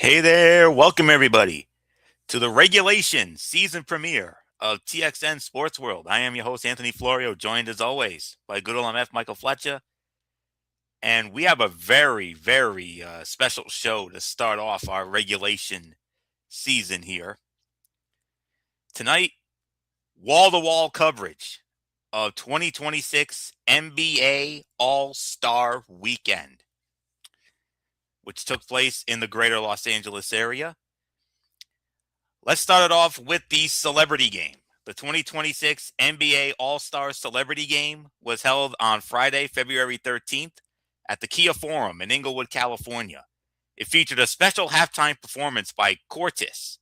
Hey there, welcome everybody to the regulation season premiere of TXN Sports World. I am your host, Anthony Florio, joined as always by good old MF Michael Fletcher. And we have a very special show to start off our regulation season here. Tonight, wall to wall coverage of 2026 NBA All Star Weekend, which took place in the greater Los Angeles area. Let's start it off with the celebrity game. The 2026 NBA All-Star Celebrity Game was held on Friday, February 13th at the Kia Forum in Inglewood, California. It featured a special halftime performance by Cortis,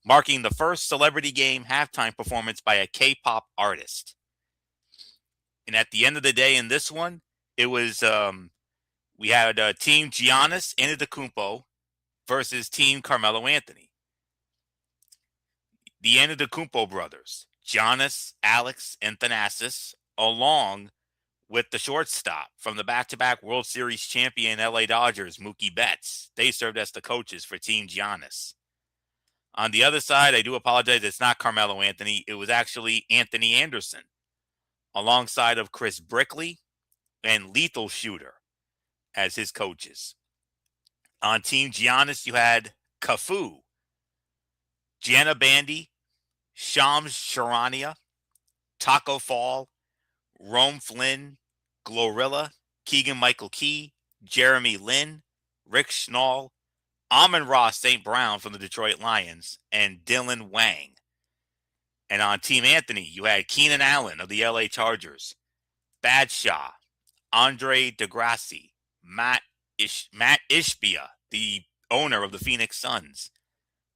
marking the first celebrity game halftime performance by a K-pop artist. And at the end of the day in this one, it was we had Team Giannis Antetokounmpo versus Team Carmelo Anthony. The Antetokounmpo brothers, Giannis, Alex, and Thanasis, along with the shortstop from the back-to-back World Series champion LA Dodgers, Mookie Betts. They served as the coaches for Team Giannis. On the other side, I do apologize, it's not Carmelo Anthony. It was actually Anthony Anderson, alongside of Chris Brickley and Lethal Shooter as his coaches. On Team Giannis, you had Cafu, Gianna Bandy, Shams Charania, Taco Fall, Rome Flynn, Glorilla, Keegan Michael Key, Jeremy Lin, Rick Schnall, Amon-Ra St. Brown from the Detroit Lions, and Dylan Wang. And on Team Anthony, you had Keenan Allen of the LA Chargers, Badshaw, Andre DeGrassi, Matt Ishbia, the owner of the Phoenix Suns,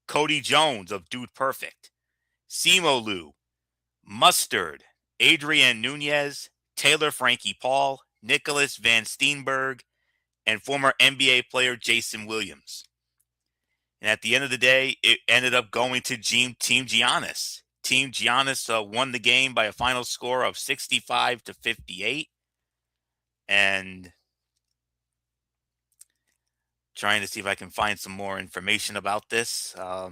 Cody Jones of Dude Perfect, Simo Lu, Mustard, Adrian Nunez, Taylor Frankie Paul, Nicholas Van Steenberg, and former NBA player Jason Williams. And at the end of the day, it ended up going to Team Giannis. Team Giannis won the game by a final score of 65-58. And trying to see if I can find some more information about this. I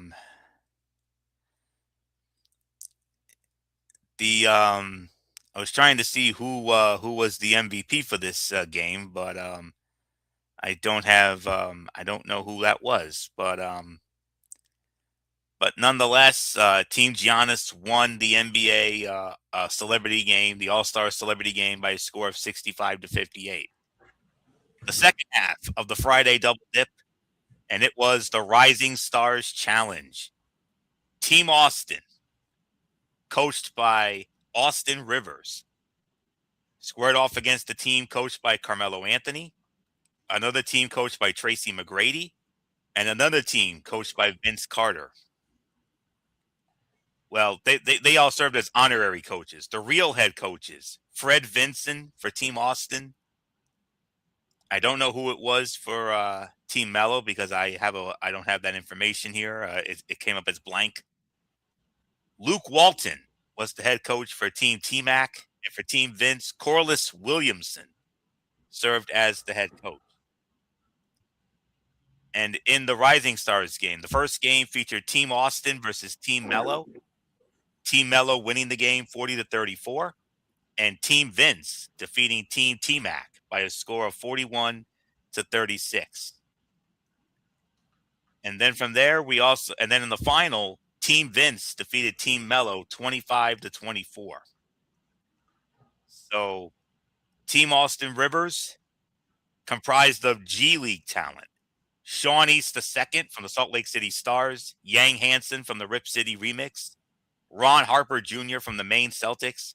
was trying to see who was the MVP for this game, but I don't know who that was, but nonetheless, Team Giannis won the NBA celebrity game, the All-Star celebrity game, by a score of 65-58. The second half of the Friday double dip, and it was the Rising Stars Challenge. Team Austin, coached by Austin Rivers, squared off against the team coached by Carmelo Anthony, another team coached by Tracy McGrady, and another team coached by Vince Carter. Well, they all served as honorary coaches. The real head coaches, Fred Vinson for Team Austin. I don't know who it was for Team Mello because I don't have that information here. It came up as blank. Luke Walton was the head coach for Team T-Mac, and for Team Vince, Corliss Williamson served as the head coach. And in the Rising Stars game, the first game featured Team Austin versus Team Mello. Team Mello winning the game 40-34, and Team Vince defeating Team T-Mac by a score of 41-36. And then from there, and then in the final, Team Vince defeated Team Mello 25-24. So Team Austin Rivers, comprised of G League talent, Sean East II from the Salt Lake City Stars, Yang Hansen from the Rip City Remix, Ron Harper Jr. from the Maine Celtics,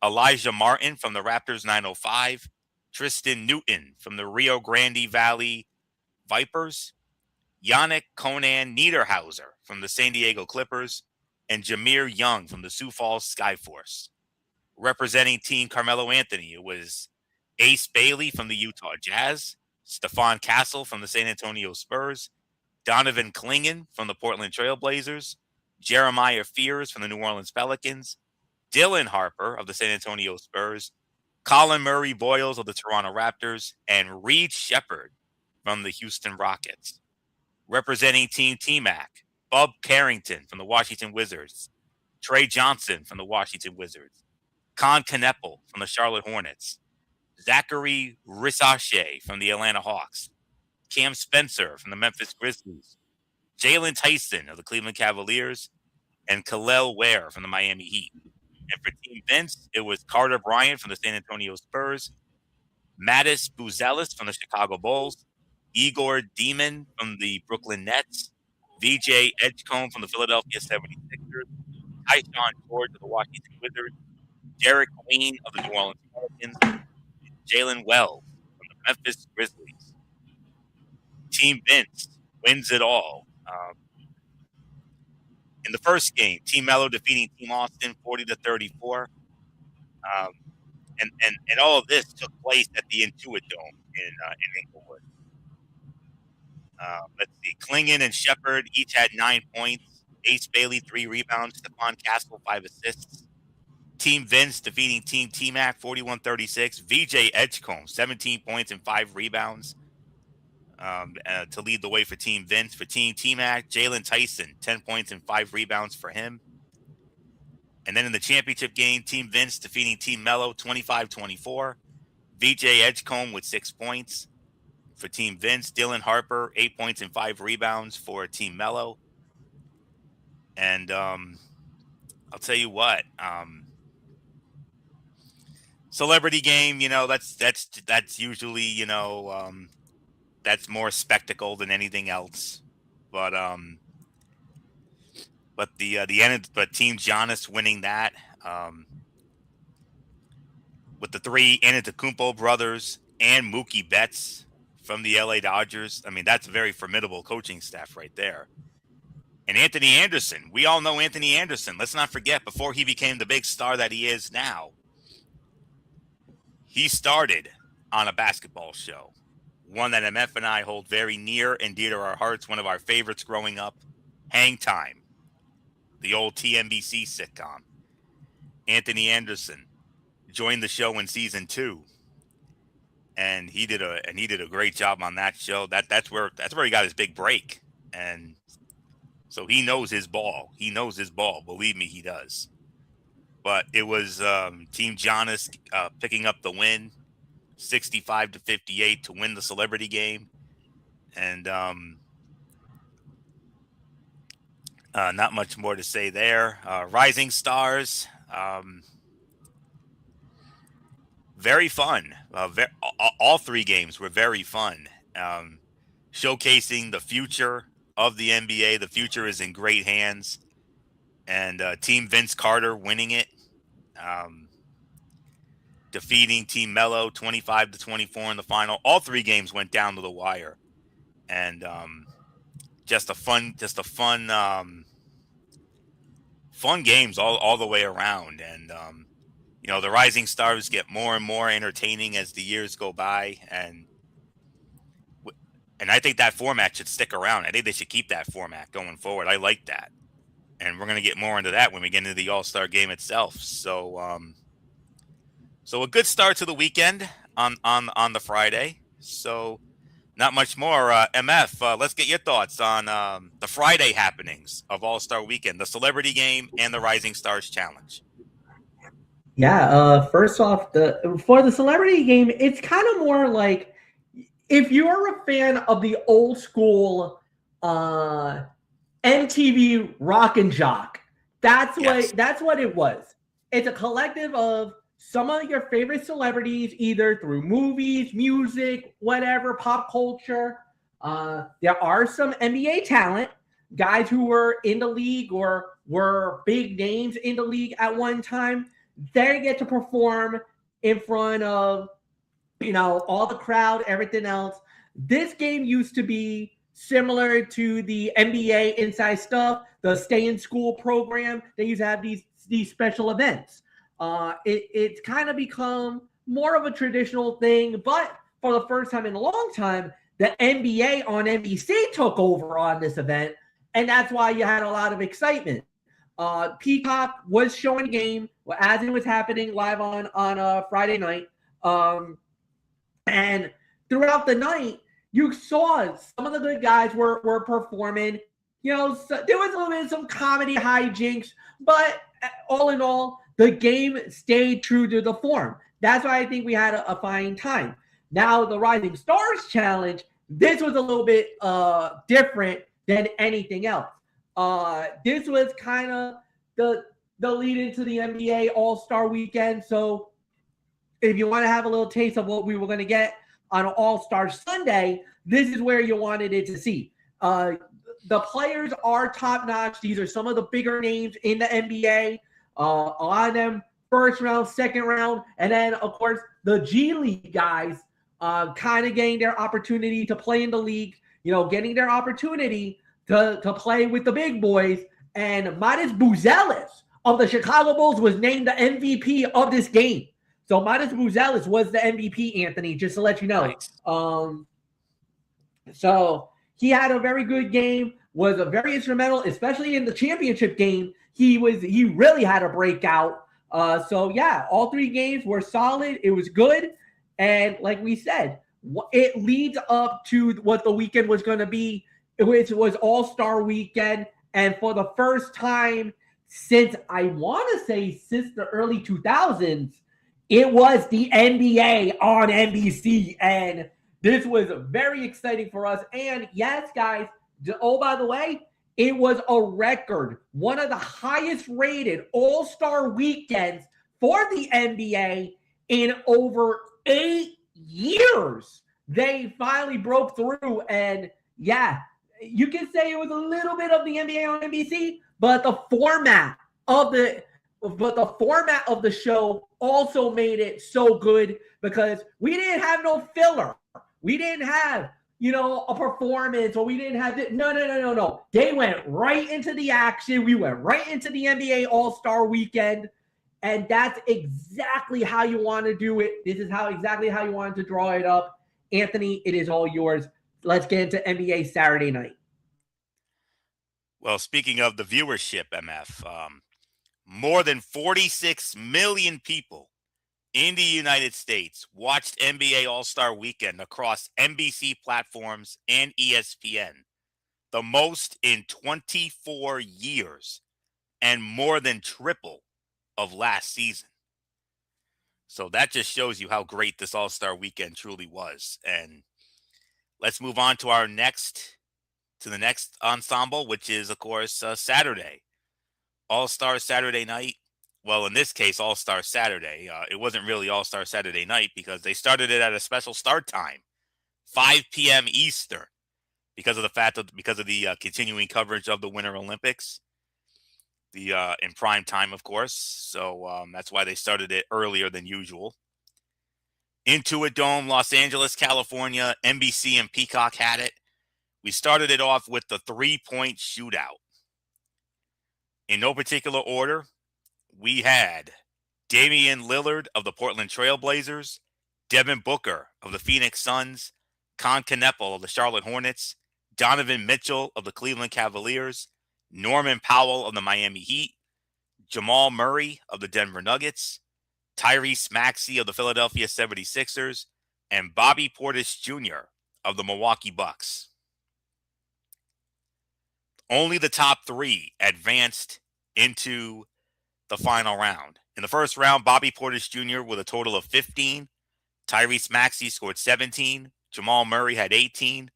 Elijah Martin from the Raptors 905, Tristan Newton from the Rio Grande Valley Vipers, Yannick Conan Niederhauser from the San Diego Clippers, and Jameer Young from the Sioux Falls Skyforce. Representing Team Carmelo Anthony, it was Ace Bailey from the Utah Jazz, Stephon Castle from the San Antonio Spurs, Donovan Clingan from the Portland Trailblazers, Jeremiah Fears from the New Orleans Pelicans, Dylan Harper of the San Antonio Spurs, Colin Murray Boyles of the Toronto Raptors, and Reed Shepard from the Houston Rockets. Representing Team T-Mac, Bub Carrington from the Washington Wizards, Trey Johnson from the Washington Wizards, Con Kneppel from the Charlotte Hornets, Zachary Rissache from the Atlanta Hawks, Cam Spencer from the Memphis Grizzlies, Jalen Tyson of the Cleveland Cavaliers, and Khalil Ware from the Miami Heat. And for Team Vince, it was Carter Bryant from the San Antonio Spurs, Mattis Buzelis from the Chicago Bulls, Igor Demon from the Brooklyn Nets, VJ Edgecombe from the Philadelphia 76ers, Tyshawn George of the Washington Wizards, Derek Queen of the New Orleans Pelicans, and Jalen Wells from the Memphis Grizzlies. Team Vince wins it all. In the first game, Team Mello defeating Team Austin 40-34. And all of this took place at the Intuit Dome in Inglewood. Let's see. Klingon and Shepard each had 9 points. Ace Bailey, 3 rebounds. Stephon Castle, 5 assists. Team Vince defeating Team T-Mac 41-36. VJ Edgecombe, 17 points and 5 rebounds to lead the way for Team Vince. For Team T-Mac, Jalen Tyson, 10 points and 5 rebounds for him. And then in the championship game, Team Vince defeating Team Mello 25-24. VJ Edgecombe with 6 points. For Team Vince, Dylan Harper, 8 points and 5 rebounds for Team Mello. And I'll tell you what, celebrity game, that's usually, that's more spectacle than anything else. But Team Giannis winning that, with the 3 Antetokounmpo brothers and Mookie Betts from the LA Dodgers. I mean, that's a very formidable coaching staff right there. And Anthony Anderson, we all know Anthony Anderson. Let's not forget, before he became the big star that he is now, he started on a basketball show, one that MF and I hold very near and dear to our hearts, one of our favorites growing up, Hang Time, the old TNBC sitcom. Anthony Anderson joined the show in season 2. And he did a great job on that show. That's where he got his big break. And so he knows his ball. He knows his ball. Believe me, he does. But it was Team Giannis picking up the win, 65-58 to win the celebrity game. And not much more to say there. Rising Stars. Very fun. All 3 games were very fun. Showcasing the future of the NBA. The future is in great hands. And Team Vince Carter winning it. Defeating Team Mello 25-24 in the final. All 3 games went down to the wire. And just a fun games all the way around. And the Rising Stars get more and more entertaining as the years go by, and I think that format should stick around. I think they should keep that format going forward. I like that, and we're going to get more into that when we get into the All-Star game itself. So a good start to the weekend on the Friday. So not much more. MF, let's get your thoughts on the Friday happenings of All-Star Weekend, the Celebrity Game and the Rising Stars Challenge. Yeah, first off, for the Celebrity Game, it's kind of more like if you're a fan of the old school MTV Rock and Jock, that's what it was. It's a collective of some of your favorite celebrities, either through movies, music, whatever, pop culture. There are some NBA talent, guys who were in the league or were big names in the league at one time. They get to perform in front of, all the crowd, everything else. This game used to be similar to the NBA Inside Stuff, the Stay in School program. They used to have these special events. It's kind of become more of a traditional thing, but for the first time in a long time, the NBA on NBC took over on this event, and that's why you had a lot of excitement. Peacock was showing a game as it was happening live on Friday night. And throughout the night, you saw some of the good guys were performing. So there was a little bit of some comedy hijinks, but all in all, the game stayed true to the form. That's why I think we had a fine time. Now the Rising Stars Challenge, this was a little bit different than anything else. This was kind of the lead into the NBA All-Star Weekend. So if you want to have a little taste of what we were going to get on All-Star Sunday, this is where you wanted it to see. The players are top-notch. These are some of the bigger names in the NBA. A lot of them first round, second round, and then, of course, the G League guys kind of getting their opportunity to play in the league, getting their opportunity to play with the big boys. And Midas Buzelis of the Chicago Bulls was named the MVP of this game. So Midas Buzelis was the MVP, Anthony, just to let you know. Nice. So he had a very good game, was a very instrumental, especially in the championship game. He really had a breakout. So yeah, all three games were solid. It was good. And like we said, it leads up to what the weekend was going to be, which was All-Star Weekend. And for the first time since the early 2000s, it was the NBA on NBC. And this was very exciting for us. And yes, guys, oh, by the way, it was a record, one of the highest rated All-Star weekends for the NBA in over 8 years. They finally broke through. And yeah, you can say it was a little bit of the NBA on NBC, but the format of the show also made it so good because we didn't have no filler. We didn't have, a performance, or we didn't have it. No. They went right into the action. We went right into the NBA All-Star Weekend. And that's exactly how you want to do it. This is exactly how you wanted to draw it up. Anthony, it is all yours. Let's get into NBA Saturday night. Well, speaking of the viewership, MF, more than 46 million people in the United States watched NBA All-Star Weekend across NBC platforms and ESPN, the most in 24 years and more than triple of last season. So that just shows you how great this All-Star Weekend truly was. And let's move on to the next ensemble, which is, of course, Saturday. All-Star Saturday night. Well, in this case, All-Star Saturday. It wasn't really All-Star Saturday night because they started it at a special start time, 5 p.m. Eastern, because of the continuing coverage of the Winter Olympics, in prime time, of course. So that's why they started it earlier than usual. Intuit Dome, Los Angeles, California, NBC and Peacock had it. We started it off with the 3-point shootout. In no particular order, we had Damian Lillard of the Portland Trail Blazers, Devin Booker of the Phoenix Suns, Con Kneppel of the Charlotte Hornets, Donovan Mitchell of the Cleveland Cavaliers, Norman Powell of the Miami Heat, Jamal Murray of the Denver Nuggets, Tyrese Maxey of the Philadelphia 76ers, and Bobby Portis Jr. of the Milwaukee Bucks. Only the top three advanced into the final round. In the first round, Bobby Portis Jr. with a total of 15. Tyrese Maxey scored 17. Jamal Murray had 18.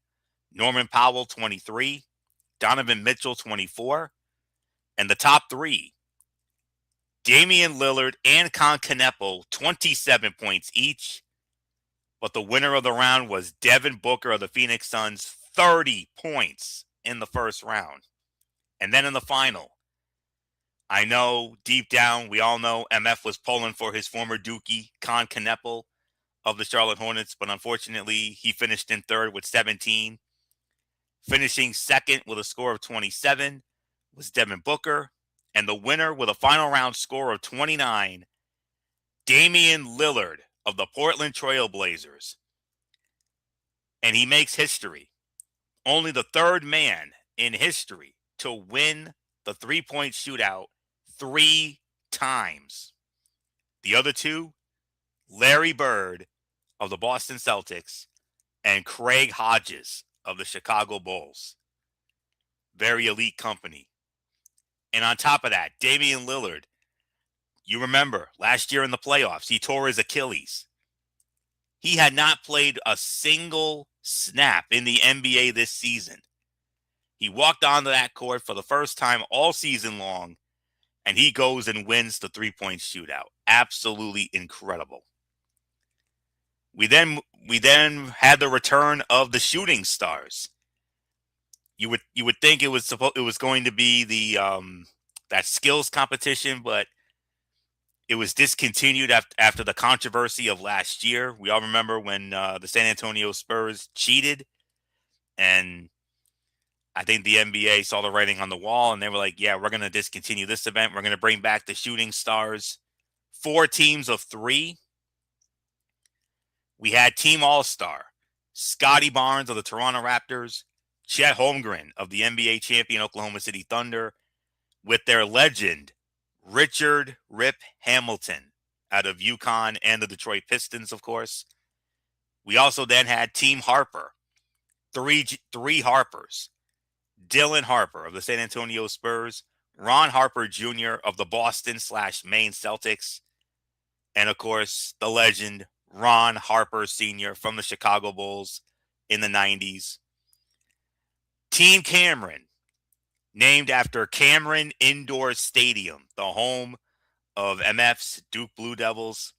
Norman Powell, 23. Donovan Mitchell, 24. And the top three, Damian Lillard and Con Kneppel, 27 points each. But the winner of the round was Devin Booker of the Phoenix Suns, 30 points in the first round. And then in the final, I know deep down, we all know MF was pulling for his former Dookie, Con Kneppel of the Charlotte Hornets, but unfortunately, he finished in third with 17. Finishing second with a score of 27 was Devin Booker, and the winner with a final round score of 29, Damian Lillard of the Portland Trail Blazers. And he makes history. Only the third man in history to win the 3-point shootout 3 times. The other two, Larry Bird of the Boston Celtics and Craig Hodges of the Chicago Bulls. Very elite company. And on top of that, Damian Lillard, you remember last year in the playoffs, he tore his Achilles. He had not played a single snap in the NBA this season. He walked onto that court for the first time all season long, and he goes and wins the three-point shootout. Absolutely incredible. We then had the return of the shooting stars. You would think it was going to be the that skills competition, but it was discontinued after the controversy of last year. We all remember when the San Antonio Spurs cheated, and I think the NBA saw the writing on the wall, and they were like, yeah, we're going to discontinue this event. We're going to bring back the shooting stars. 4 teams of 3. We had Team All-Star, Scotty Barnes of the Toronto Raptors, Chet Holmgren of the NBA champion Oklahoma City Thunder, with their legend, Richard Rip Hamilton out of UConn and the Detroit Pistons, of course. We also then had Team Harper, three Harpers. Dylan Harper of the San Antonio Spurs, Ron Harper Jr. of the Boston/Maine Celtics, and of course, the legend Ron Harper Sr. from the Chicago Bulls in the 90s. Team Cameron, named after Cameron Indoor Stadium, the home of MF's Duke Blue Devils.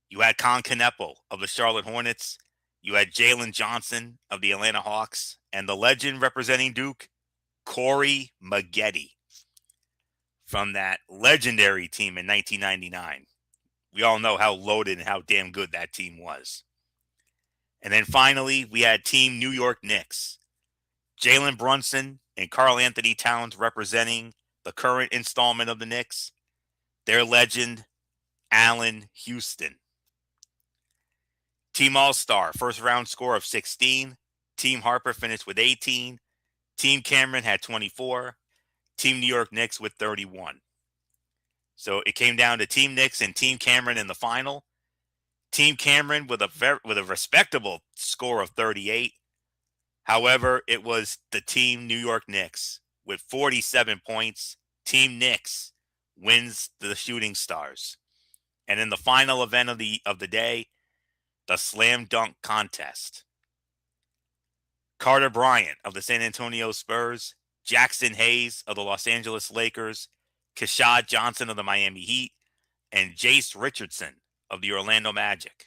You had Con Kneppel of the Charlotte Hornets. You had Jalen Johnson of the Atlanta Hawks. And the legend representing Duke, Corey Maggette, from that legendary team in 1999. We all know how loaded and how damn good that team was. And then finally, we had Team New York Knicks. Jalen Brunson and Karl Anthony Towns representing the current installment of the Knicks. Their legend, Allen Houston. Team All-Star, first round score of 16. Team Harper finished with 18. Team Cameron had 24. Team New York Knicks with 31. So it came down to Team Knicks and Team Cameron in the final. Team Cameron with a respectable score of 38. However, it was the Team New York Knicks with 47 points. Team Knicks wins the Shooting Stars. And in the final event of the day, the slam dunk contest, Carter Bryant of the San Antonio Spurs, Jackson Hayes of the Los Angeles Lakers, Keshad Johnson of the Miami Heat, and Jace Richardson of the Orlando Magic.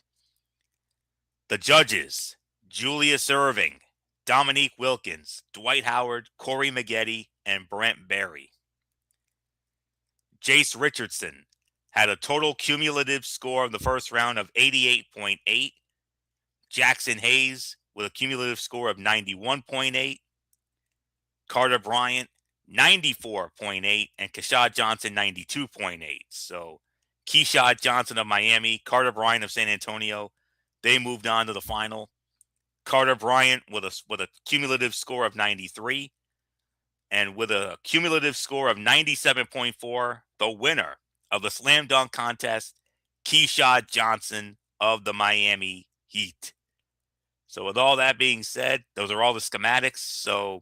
The judges, Julius Erving, Dominique Wilkins, Dwight Howard, Corey Maggette, and Brent Barry. Jace Richardson had a total cumulative score of the first round of 88.8. Jackson Hayes with a cumulative score of 91.8. Carter Bryant, 94.8. And Keshad Johnson, 92.8. So Keshad Johnson of Miami, Carter Bryant of San Antonio, they moved on to the final. Carter Bryant with a cumulative score of 93. And with a cumulative score of 97.4, the winner of the slam dunk contest, Keshad Johnson of the Miami Heat. So with all that being said, those are all the schematics. So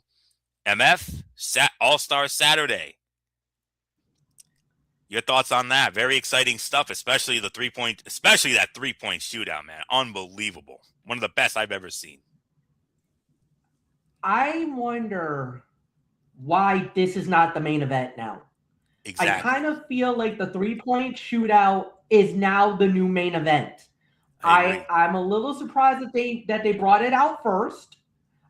MF, All-Star Saturday. Your thoughts on that? Very exciting stuff, especially that 3-point shootout, man. Unbelievable. One of the best I've ever seen. I wonder why this is not the main event now. Exactly. I kind of feel like the 3-point shootout is now the new main event. I'm a little surprised that they brought it out first.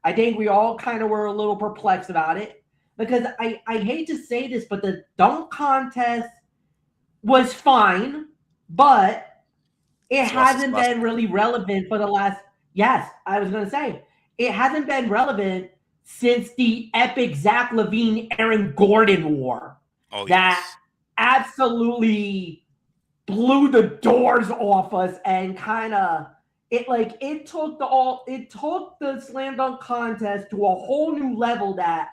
I think we all kind of were a little perplexed about it because I hate to say this, but the dunk contest was fine, but it hasn't been really relevant for the last. Yes, I was going to say it hasn't been relevant since the epic Zach LaVine Aaron Gordon war. Oh, that yes. Absolutely blew the doors off us and kind of it took the slam dunk contest to a whole new level that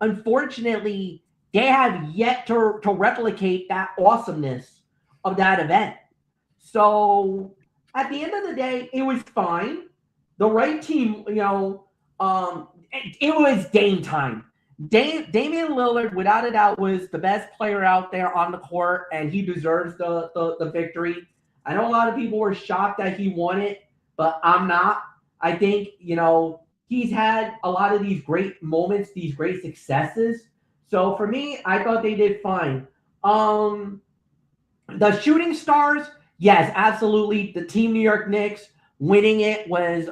unfortunately they have yet to replicate that awesomeness of that event. So at the end of the day, it was fine. the right team, it was Dame time. Damian Lillard, without a doubt, was the best player out there on the court, and he deserves the victory. I know a lot of people were shocked that he won it, but I'm not. I think, he's had a lot of these great moments, these great successes. So for me, I thought they did fine. Um, the shooting stars, yes, absolutely. The Team New York Knicks winning it was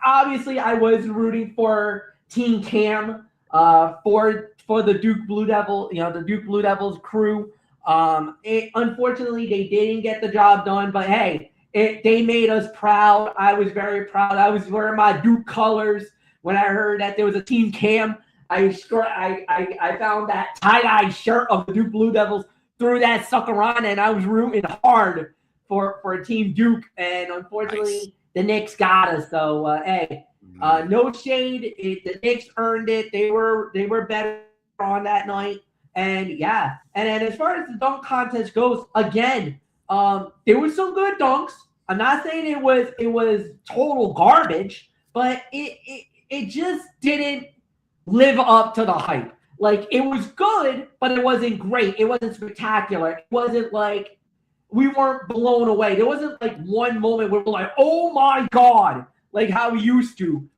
obviously I was rooting for Team Cam for the Duke Blue Devil, the Duke Blue Devils crew. Unfortunately, they didn't get the job done, but hey, they made us proud. I was very proud. I was wearing my Duke colors when I heard that there was a Team Cam. I found that tie-dye shirt of the Duke Blue Devils, threw that sucker on, and I was rooting hard for Team Duke. And unfortunately, Nice. the Knicks got us. So hey, no shade. The Knicks earned it. They were better on that night. And yeah, and then as far as the dunk contest goes, again, there was some good dunks. I'm not saying it was total garbage, but it just didn't live up to the hype. Like, it was good, but it wasn't great. It wasn't spectacular. It wasn't like we weren't blown away. There wasn't like one moment where we're like, oh my God, like how we used to.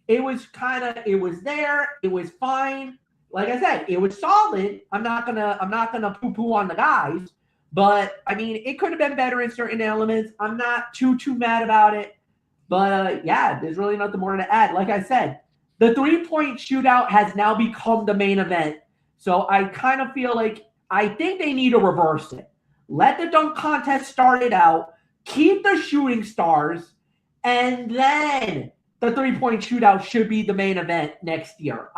It was it was there. It was fine. Like I said, it was solid. I'm not gonna poo-poo on the guys, but I mean, it could have been better in certain elements. I'm not too mad about it. But yeah, there's really nothing more to add. Like I said, the 3-point shootout has now become the main event. So I kind of feel like I think they need to reverse it. Let the dunk contest start it out, keep the shooting stars, and then the 3-point shootout should be the main event next year.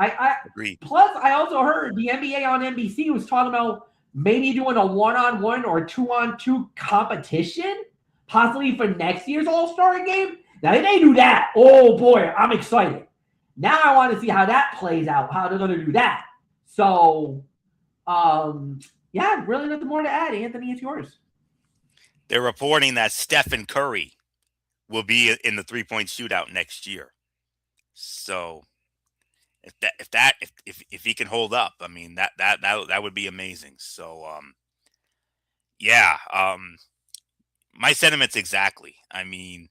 Agreed. Plus I also heard the NBA on NBC was talking about maybe doing a 1-on-1 or 2-on-2 competition, possibly for next year's All-Star game. Now, if they do that, oh boy, I'm excited. Now I want to see how that plays out, how they're going to do that. So, yeah, really nothing more to add. Anthony, it's yours. They're reporting that Stephen Curry will be in the 3-point shootout next year. So if he can hold up, I mean that would be amazing. So yeah, my sentiments exactly. I mean,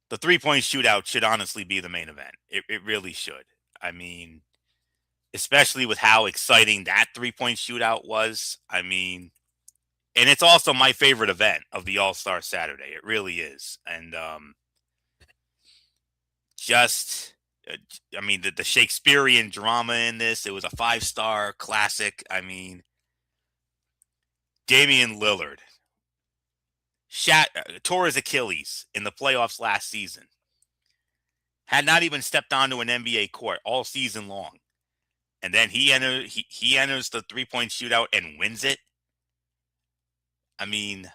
the 3-point shootout should honestly be the main event. It really should. I mean, especially with how exciting that 3-point shootout was. I mean, and it's also my favorite event of the All-Star Saturday. It really is. And just I mean, the Shakespearean drama in this, it was a 5-star classic. I mean, Damian Lillard tore his Achilles in the playoffs last season. Had not even stepped onto an NBA court all season long. And then he enters the 3-point shootout and wins it. I mean,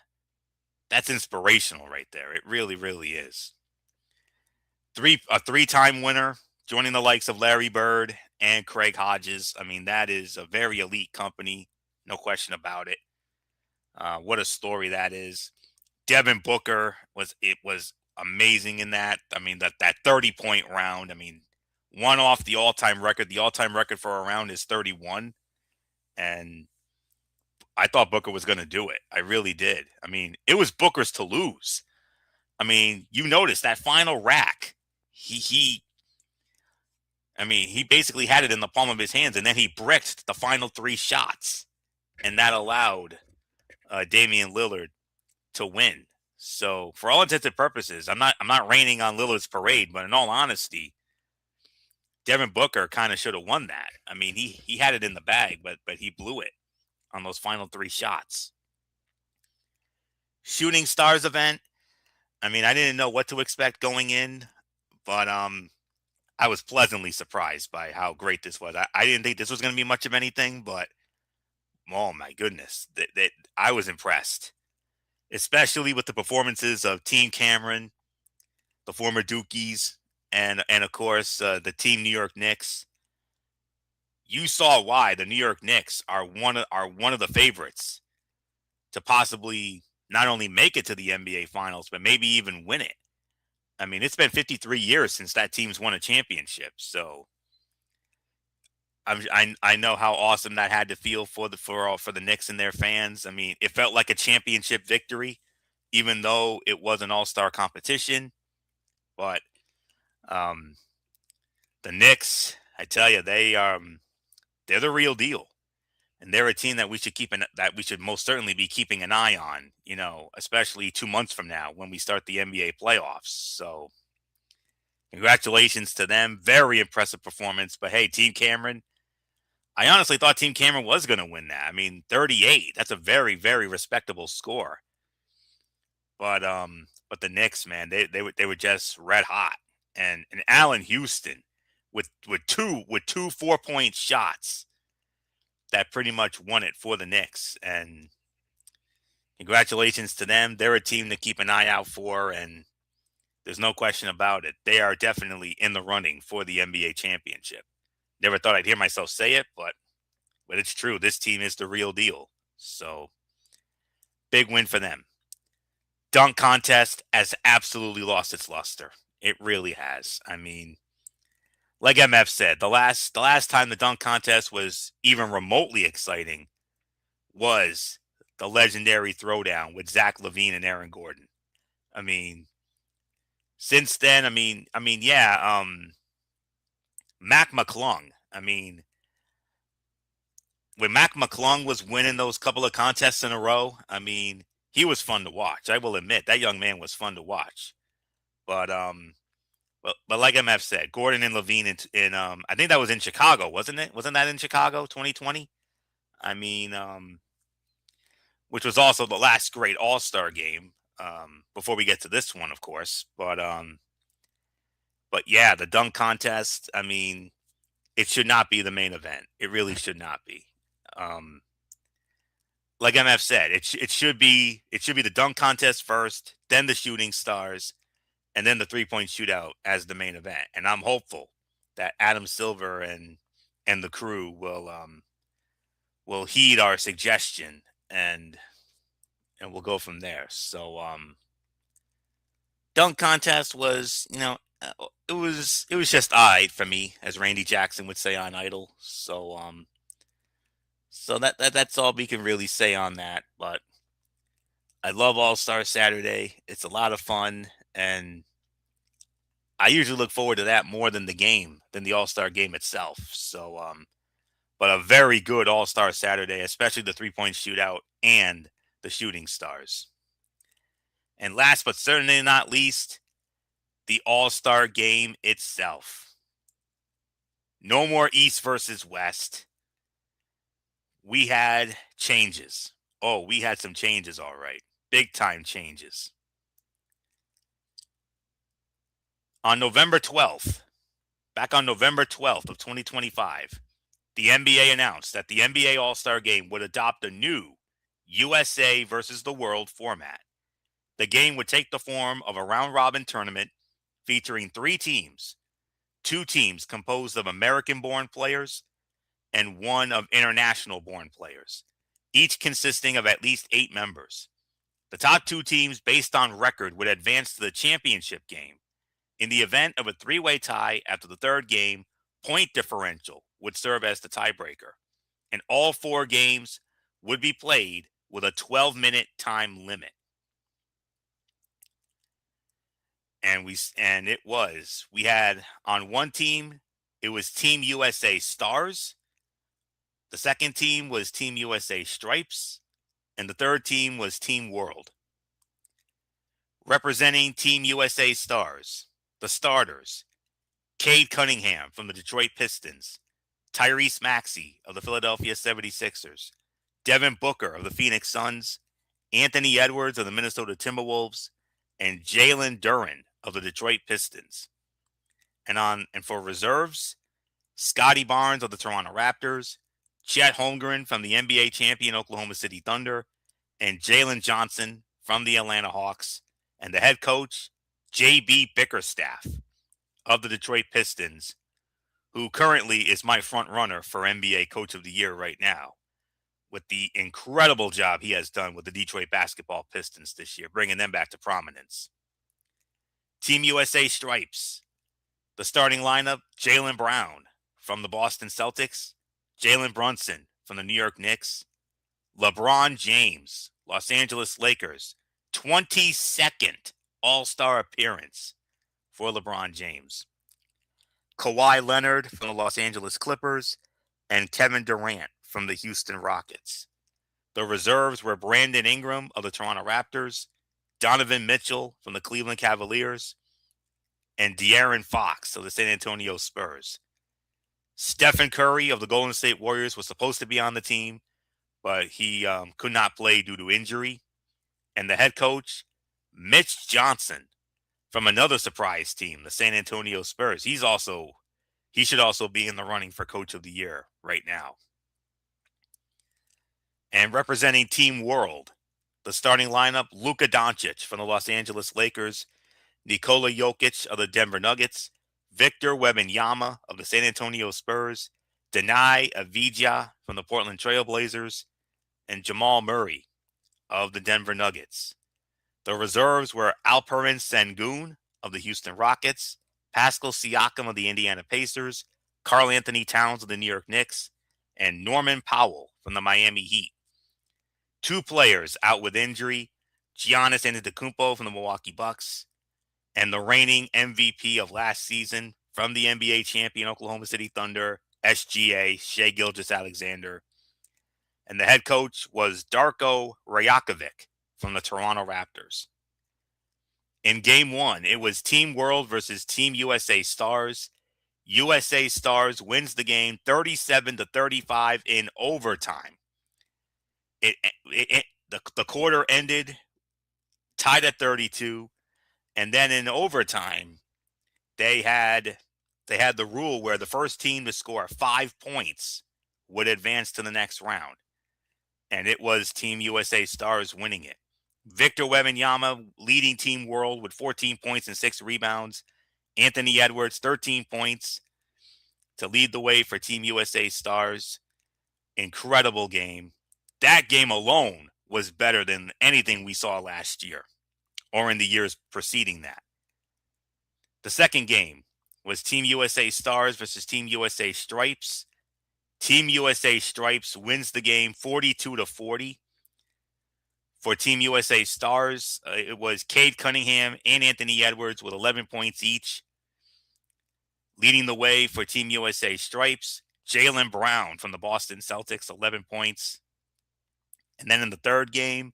that's inspirational right there. It really, really is. A 3-time winner, joining the likes of Larry Bird and Craig Hodges. I mean, that is a very elite company, no question about it. What a story that is. Devin Booker was amazing in that. I mean, that 30-point round. I mean, one off the all-time record. The all-time record for a round is 31, and I thought Booker was going to do it. I really did. I mean, it was Booker's to lose. I mean, you notice that final rack. He basically had it in the palm of his hands, and then he bricked the final 3 shots, and that allowed Damian Lillard to win. So, for all intents and purposes, I'm not raining on Lillard's parade, but in all honesty, Devin Booker kind of should have won that. I mean, he had it in the bag, but he blew it on those final 3 shots. Shooting stars event. I mean, I didn't know what to expect going in, but I was pleasantly surprised by how great this was. I didn't think this was going to be much of anything, but oh my goodness, I was impressed, especially with the performances of Team Cameron, the former Dukies, and of course the Team New York Knicks. You saw why the New York Knicks are one of the favorites to possibly not only make it to the NBA Finals, but maybe even win it. I mean, it's been 53 years since that team's won a championship. So I know how awesome that had to feel for the Knicks and their fans. I mean, it felt like a championship victory, even though it was an all-star competition. But um, the Knicks, I tell you, they're the real deal, and they're a team that that we should most certainly be keeping an eye on. You know, especially 2 months from now when we start the NBA playoffs. So congratulations to them. Very impressive performance. But hey, Team Cameron, I honestly thought Team Cameron was going to win that. I mean, 38. That's a very, very respectable score. But the Knicks, man, they were just red hot. And Allen Houston with two 4-point shots that pretty much won it for the Knicks. And congratulations to them. They're a team to keep an eye out for, and there's no question about it. They are definitely in the running for the NBA championship. Never thought I'd hear myself say it, but it's true. This team is the real deal. So big win for them. Dunk contest has absolutely lost its luster. It really has. I mean, like MF said, the last time the dunk contest was even remotely exciting was the legendary throwdown with Zach LaVine and Aaron Gordon. I mean, since then, yeah, Mac McClung. I mean, when Mac McClung was winning those couple of contests in a row, I mean, he was fun to watch. I will admit that young man was fun to watch. But but like MF said, Gordon and Levine in I think that was in Chicago, wasn't it? Wasn't that in Chicago 2020? I mean, which was also the last great All-Star game before we get to this one, of course. But yeah, the dunk contest, I mean, it should not be the main event. It really should not be. Um, like MF said, it should be the dunk contest first, then the shooting stars, and then the 3-point shootout as the main event. And I'm hopeful that Adam Silver and the crew will heed our suggestion and we'll go from there. So dunk contest was, it was just alright for me, as Randy Jackson would say on Idol. So that's all we can really say on that. But I love All Star Saturday. It's a lot of fun, and I usually look forward to that more than the All Star game itself. So but a very good All Star Saturday, especially the 3-point shootout and the shooting stars. And last but certainly not least, the All Star game itself. No more East versus West. We had changes. Oh, we had some changes, all right. Big time changes. On November 12th, back on November 12th of 2025, the NBA announced that the NBA All-Star Game would adopt a new USA versus the world format. The game would take the form of a round-robin tournament featuring 3 teams, 2 teams composed of American-born players and 1 of international-born players, each consisting of at least 8 members. The top 2 teams, based on record, would advance to the championship game. In the event of a 3-way tie after the 3rd game, point differential would serve as the tiebreaker, and all 4 games would be played with a 12-minute time limit. And we had on one team, it was Team USA Stars. The second team was Team USA Stripes, and the third team was Team World. Representing Team USA Stars, the starters: Cade Cunningham from the Detroit Pistons, Tyrese Maxey of the Philadelphia 76ers, Devin Booker of the Phoenix Suns, Anthony Edwards of the Minnesota Timberwolves, and Jalen Duren of the Detroit Pistons. And for reserves, Scotty Barnes of the Toronto Raptors, Chet Holmgren from the NBA champion Oklahoma City Thunder, and Jalen Johnson from the Atlanta Hawks, and the head coach, J.B. Bickerstaff of the Detroit Pistons, who currently is my front runner for NBA Coach of the Year right now. with the incredible job he has done with the Detroit basketball Pistons this year, bringing them back to prominence. Team USA Stripes. The starting lineup, Jaylen Brown from the Boston Celtics, Jalen Brunson from the New York Knicks, LeBron James, Los Angeles Lakers, 22nd All-Star appearance for LeBron James. Kawhi Leonard from the Los Angeles Clippers, and Kevin Durant from the Houston Rockets. The reserves were Brandon Ingram of the Toronto Raptors, Donovan Mitchell from the Cleveland Cavaliers, and De'Aaron Fox of the San Antonio Spurs. Stephen Curry of the Golden State Warriors was supposed to be on the team, but he could not play due to injury. And the head coach, Mitch Johnson, from another surprise team, the San Antonio Spurs. He should also be in the running for Coach of the Year right now. And representing Team World, the starting lineup, Luka Doncic from the Los Angeles Lakers, Nikola Jokic of the Denver Nuggets, Victor Wembanyama of the San Antonio Spurs, Denai Avdija from the Portland Trail Blazers, and Jamal Murray of the Denver Nuggets. The reserves were Alperen Sengun of the Houston Rockets, Pascal Siakam of the Indiana Pacers, Karl Anthony Towns of the New York Knicks, and Norman Powell from the Miami Heat. 2 players out with injury, Giannis Antetokounmpo from the Milwaukee Bucks, and the reigning MVP of last season from the NBA champion Oklahoma City Thunder, SGA, Shai Gilgeous-Alexander. And the head coach was Darko Rajakovic from the Toronto Raptors. In Game 1, it was Team World versus Team USA Stars. USA Stars wins the game 37-35 in overtime. The quarter ended tied at 32, and then in overtime, they had the rule where the first team to score 5 points would advance to the next round, and it was Team USA Stars winning it. Victor Wembanyama leading Team World with 14 points and 6 rebounds. Anthony Edwards, 13 points to lead the way for Team USA Stars. Incredible game. That game alone was better than anything we saw last year or in the years preceding that. The second game was Team USA Stars versus Team USA Stripes. Team USA Stripes wins the game 42-40. For Team USA Stars, it was Cade Cunningham and Anthony Edwards with 11 points each. Leading the way for Team USA Stripes, Jaylen Brown from the Boston Celtics, 11 points. And then in the third game,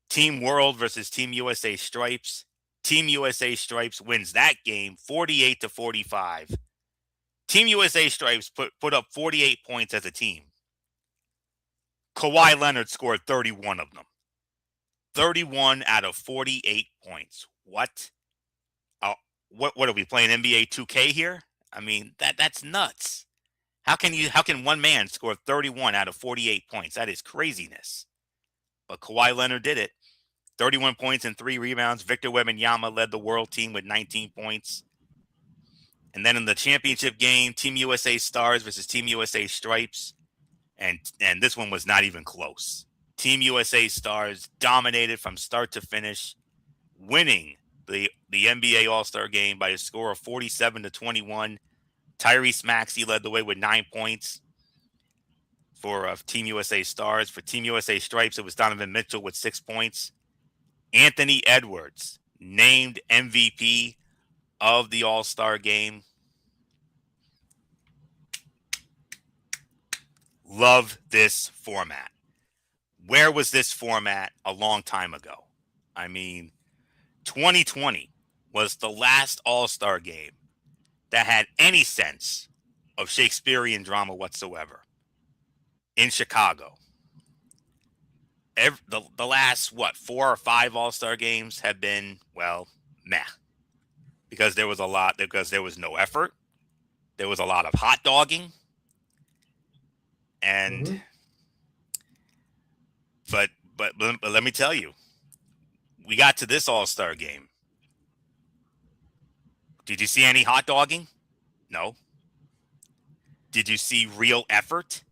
Team World versus Team USA Stripes. Team USA Stripes wins that game 48-45. Team USA Stripes put up 48 points as a team. Kawhi Leonard scored 31 of them. 31 out of 48 points. What? What are we playing NBA 2K here? I mean, that's nuts. How can one man score 31 out of 48 points? That is craziness. But Kawhi Leonard did it. 31 points and 3 rebounds. Victor Wembanyama led the world team with 19 points. And then in the championship game, Team USA Stars versus Team USA Stripes. And this one was not even close. Team USA Stars dominated from start to finish, winning the NBA All-Star game by a score of 47-21. Tyrese Maxey led the way with 9 points for Team USA Stars. For Team USA Stripes, it was Donovan Mitchell with 6 points. Anthony Edwards named MVP of the All-Star game. Love this format. Where was this format a long time ago? I mean, 2020 was the last All-Star game that had any sense of Shakespearean drama whatsoever in Chicago. The last, 4 or 5 All-Star games have been, well, meh. Because there was no effort. There was a lot of hot dogging. And, but let me tell you, we got to this All-Star game. Did you see any hot dogging? No. Did you see real effort?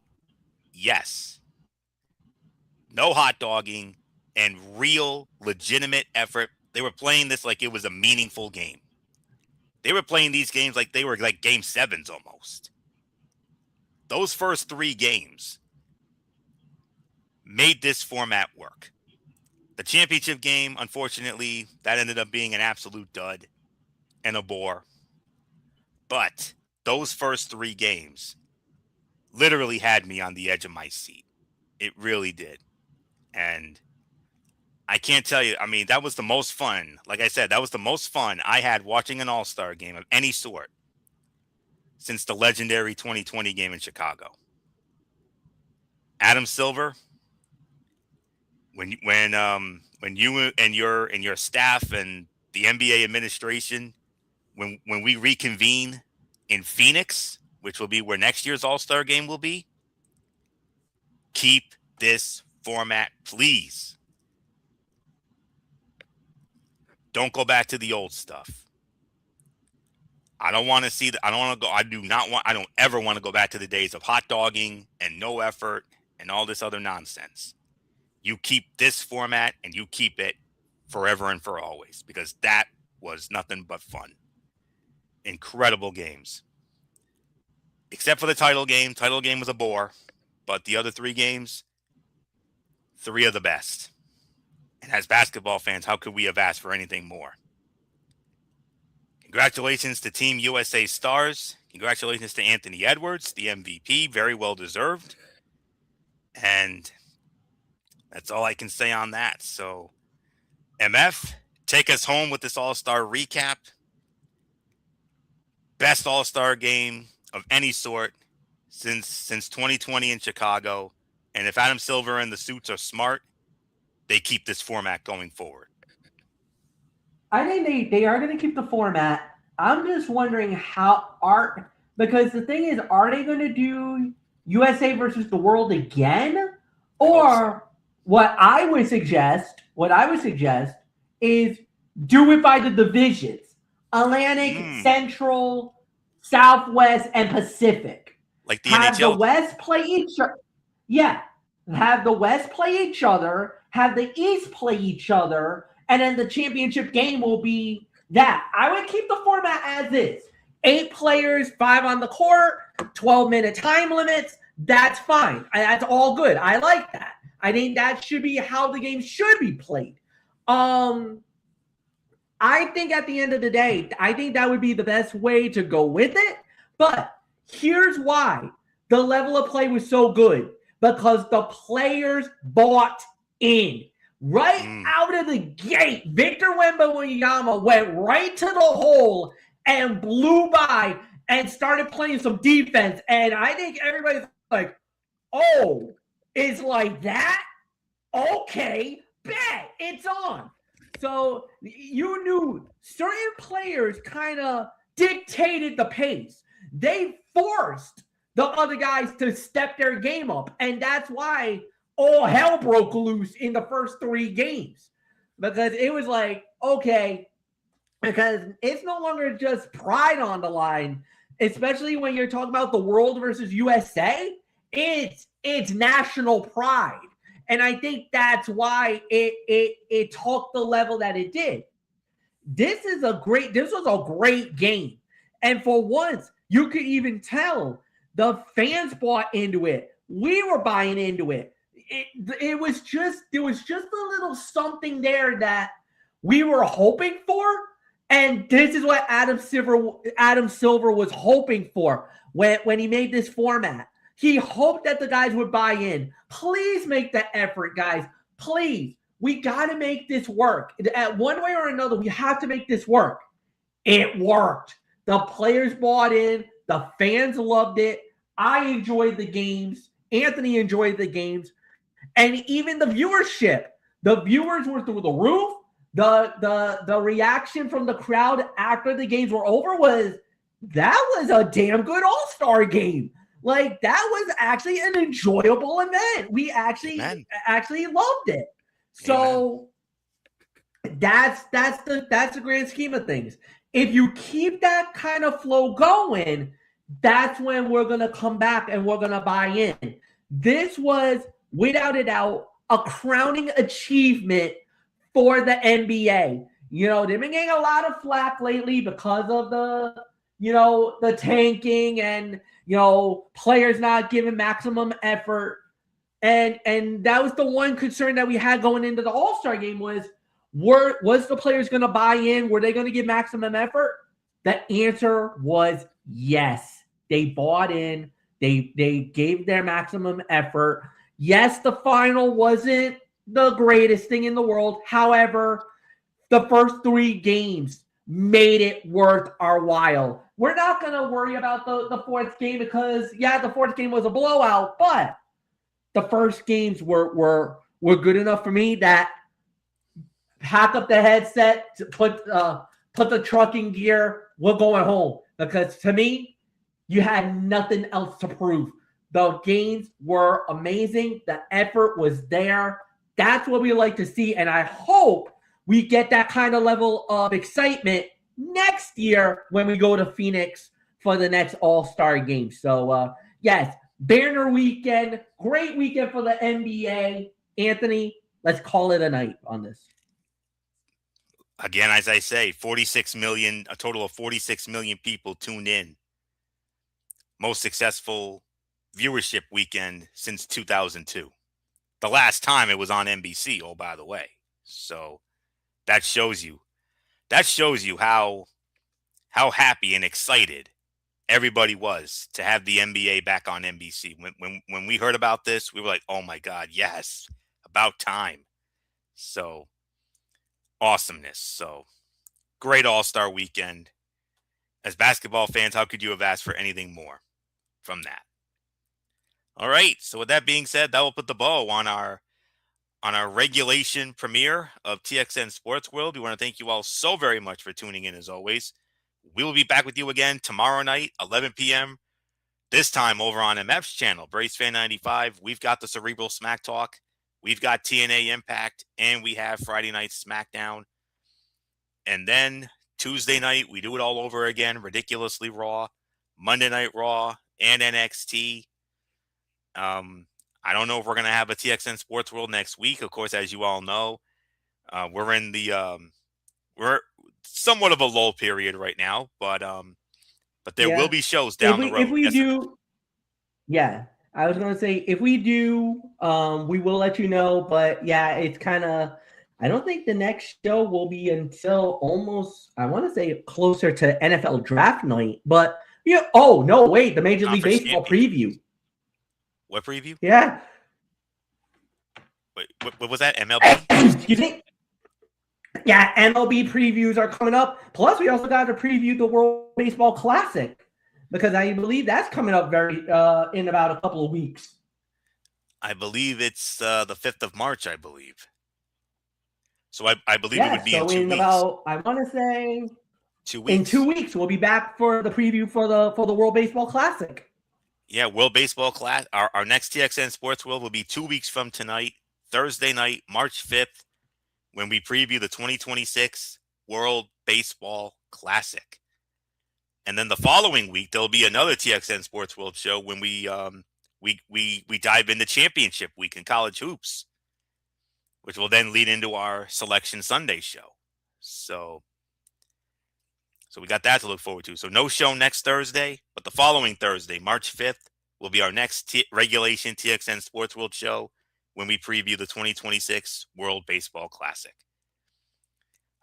Yes. no hot dogging, and real legitimate effort. They were playing this like it was a meaningful game. They were playing these games like they were like game sevens almost. Those first 3 games made this format work. The championship game, unfortunately, that ended up being an absolute dud and a bore. But those first 3 games literally had me on the edge of my seat. It really did. And I can't tell you, I mean, that was the most fun. Like I said, that was the most fun I had watching an All-Star game of any sort since the legendary 2020 game in Chicago. Adam Silver, when you and your staff and the NBA administration, when we reconvene in Phoenix, which will be where next year's All-Star game will be, keep this format, please. Don't go back to the old stuff. I don't want to see I don't ever want to go back to the days of hot dogging and no effort and all this other nonsense. You keep this format and you keep it forever and for always, because that was nothing but fun. Incredible games. Except for the title game. Title game was a bore, but the other 3 games, 3 of the best. And as basketball fans, how could we have asked for anything more? Congratulations to Team USA stars. Congratulations to Anthony Edwards, the MVP. Very well deserved. And that's all I can say on that. So, MF, take us home with this All-Star recap. Best All-Star game of any sort since 2020 in Chicago. And if Adam Silver and the suits are smart, they keep this format going forward. I think they are going to keep the format. I'm just wondering because the thing is, are they going to do USA versus the world again? Or what I would suggest is do it by the divisions: Atlantic, Central, Southwest, and Pacific. Like the have NHL. The West play each other. Yeah. Have the West play each other, have the East play each other, and then the championship game will be that. I would keep the format as is. 8 players, 5 on the court, 12-minute time limits. That's fine. That's all good. I like that. I think that should be how the game should be played. I think at the end of the day, I think that would be the best way to go with it. But here's why the level of play was so good. Because the players bought in. Right out of the gate, Victor Wembanyama went right to the hole and blew by and started playing some defense. And I think everybody's like, oh, it's like that? Okay, bet, it's on. So you knew certain players kind of dictated the pace. They forced the other guys to step their game up. And that's why all hell broke loose in the first 3 games. Because it was like, okay, because it's no longer just pride on the line, especially when you're talking about the world versus USA. It's national pride. And I think that's why it took the level that it did. This was a great game. And for once, you could even tell the fans bought into it. We were buying into it. There was just a little something there that we were hoping for. And this is what Adam Silver was hoping for when he made this format. He hoped that the guys would buy in. Please make the effort, guys. Please. We got to make this work. At one way or another, we have to make this work. It worked. The players bought in. The fans loved it. I enjoyed the games. Anthony enjoyed the games. And even the viewership. The viewers were through the roof. The reaction from the crowd after the games were over was a damn good all-star game. Like, that was actually an enjoyable event. We actually loved it. So that's the grand scheme of things. If you keep that kind of flow going, that's when we're going to come back and we're going to buy in. This was, without a doubt, a crowning achievement for the NBA. They've been getting a lot of flack lately because of the tanking and, players not giving maximum effort. And that was the one concern that we had going into the All-Star game was the players going to buy in? Were they going to give maximum effort? The answer was yes. They bought in. They gave their maximum effort. Yes, the final wasn't the greatest thing in the world. However, the first 3 games made it worth our while. We're not going to worry about the 4th game because, yeah, the 4th game was a blowout, but the first games were good enough for me that pack up the headset, put the truck in gear, we're going home. Because to me, you had nothing else to prove. The games were amazing. The effort was there. That's what we like to see. And I hope we get that kind of level of excitement next year when we go to Phoenix for the next All-Star game. So, yes, banner weekend, great weekend for the NBA. Anthony, let's call it a night on this. Again, as I say, 46 million, a total of 46 million people tuned in. Most successful viewership weekend since 2002. The last time it was on NBC, oh, by the way. So that shows you how happy and excited everybody was to have the NBA back on NBC. When we heard about this, we were like, oh my God, yes, about time. So awesomeness. So great All-Star weekend. As basketball fans, how could you have asked for anything more from that? All right. So with that being said, that will put the bow on our regulation premiere of TXN Sports World. We want to thank you all so very much for tuning in as always. We will be back with you again tomorrow night, 11 p.m. This time over on MF's channel, Brace Fan 95. We've got the Cerebral Smack Talk. We've got TNA Impact, and we have Friday Night SmackDown. And then Tuesday night, we do it all over again, Ridiculously Raw, Monday Night Raw, and NXT. I don't know if we're going to have a TXN Sports World next week. Of course, as you all know, we're in the we're somewhat of a lull period right now, but there will be shows down the road. If we do, yeah, I was going to say if we do, we will let you know. But yeah, it's kind of. I don't think the next show will be until almost, I want to say, closer to NFL draft night. But yeah, oh no, wait, the Major League Baseball preview. What preview? Yeah. Wait, what was that? MLB? Excuse me? Yeah, MLB previews are coming up. Plus, we also got to preview the World Baseball Classic because I believe that's coming up in about a couple of weeks. I believe it's the 5th of March, I believe. So I believe it would be in 2 weeks. About, I want to say 2 weeks. In 2 weeks, we'll be back for the preview for the World Baseball Classic. Yeah, World Baseball Class. Our next TXN Sports World will be 2 weeks from tonight, Thursday night, March 5th, when we preview the 2026 World Baseball Classic. And then the following week, there'll be another TXN Sports World show when we dive into Championship Week in college hoops, which will then lead into our Selection Sunday show. So we got that to look forward to. So no show next Thursday, but the following Thursday, March 5th, will be our next regulation TXN Sports World show when we preview the 2026 World Baseball Classic.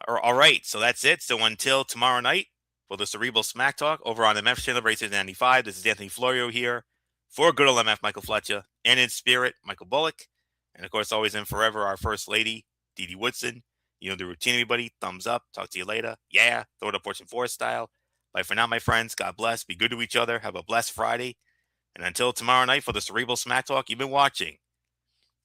All right, so that's it. So until tomorrow night for the Cerebral Smack Talk over on MF channel, Racers 95, this is Anthony Florio here for good old MF Michael Fletcher, and in spirit, Michael Bullock. And of course, always and forever, our First Lady, Dee Dee Woodson. You know the routine, everybody. Thumbs up. Talk to you later. Yeah. Throw it up, Fortune Forest style. Bye for now, my friends. God bless. Be good to each other. Have a blessed Friday. And until tomorrow night for the Cerebral Smack Talk, you've been watching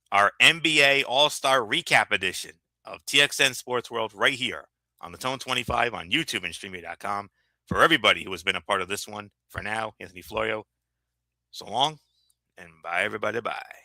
our NBA All-Star Recap Edition of TXN Sports World right here on the Tone 25 on YouTube and Streamy.com. For everybody who has been a part of this one, for now, Anthony Florio. So long, and bye, everybody. Bye.